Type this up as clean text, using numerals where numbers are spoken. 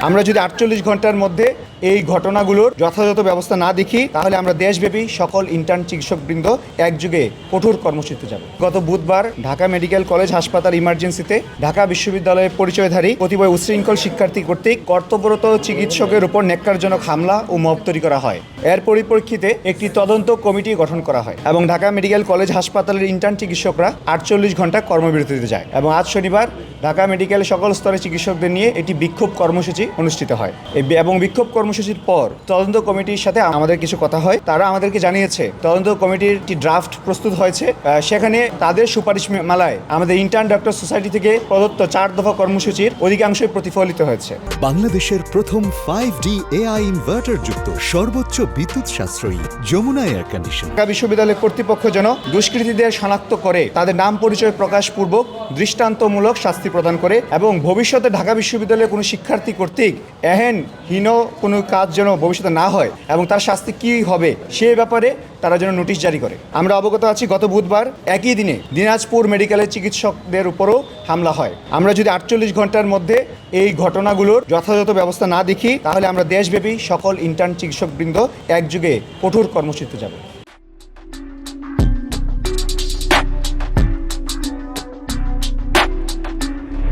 আমরা যদি 48 ঘন্টার মধ্যে এই ঘটনাগুলোর যথাযথ ব্যবস্থা না দেখি তাহলে আমরা দেশব্যাপী সকল ইন্টার্ন চিকিৎসকবৃন্দ একযোগে কঠোর কর্মসূচিতে যাব। গত বুধবার ঢাকা মেডিকেল কলেজ হাসপাতাল ইমার্জেন্সিতে ঢাকা বিশ্ববিদ্যালয়ের পরিচয়ধারী কতিপয় উচ্ছৃঙ্খল শিক্ষার্থী কর্তৃক কর্তব্যরত চিকিৎসকের উপর ন্যাক্কারজনক হামলা ও মব তৈরি করা হয়। এর পরিপ্রেক্ষিতে একটি তদন্ত কমিটি গঠন করা হয় এবং ঢাকা মেডিকেল কলেজ হাসপাতালের ইন্টার্ন চিকিৎসকরা 48 ঘন্টা কর্মবিরতিতে যায় এবং আজ শনিবার ঢাকা মেডিকেল সকল স্তরের চিকিৎসকদের নিয়ে একটি বিক্ষোভ কর্মসূচি অনুষ্ঠিত হয় এবং বিক্ষোভ কর্মসূচির পর তদন্ত কমিটির সাথে আমাদের কিছু কথা হয়। তারা আমাদেরকে জানিয়েছে তদন্ত কমিটির একটি ড্রাফট প্রস্তুত হয়েছে, সেখানে তাদের সুপারিশ মালায় আমাদের ইন্টার্ন ডক্টর সোসাইটি থেকে প্রদত্ত 4 দফা কর্মসূচির অধিকাংশই প্রতিফলিত হয়েছে। বাংলাদেশের প্রথম 5D AI ইনভার্টার যুক্ত সর্বোচ্চ বিদ্যুৎ সাশ্রয়ী যমুনা এয়ার কন্ডিশন। ঢাকা বিশ্ববিদ্যালয় কর্তৃপক্ষ যেন দুষ্কৃতীদের শনাক্ত করে তাদের নাম পরিচয় প্রকাশপূর্বক দৃষ্টান্তমূলক শাস্তি প্রদান করে এবং ভবিষ্যতে ঢাকা বিশ্ববিদ্যালয়ের কোনো শিক্ষার্থী কর্তৃক এহেন হীন কোনো কাজ যেন ভবিষ্যতে না হয় এবং তার শাস্তি কী হবে সে ব্যাপারে তারা যেন নোটিশ জারি করে। আমরা অবগত আছি গত বুধবার একই দিনে দিনাজপুর মেডিকেলের চিকিৎসকদের উপরও হামলা হয়। আমরা যদি 48 ঘন্টার মধ্যে এই ঘটনাগুলোর যথাযথ ব্যবস্থা না দেখি তাহলে আমরা দেশব্যাপী সকল ইন্টার্ন চিকিৎসকবৃন্দ একযোগে কঠোর কর্মসূচিতে যাব।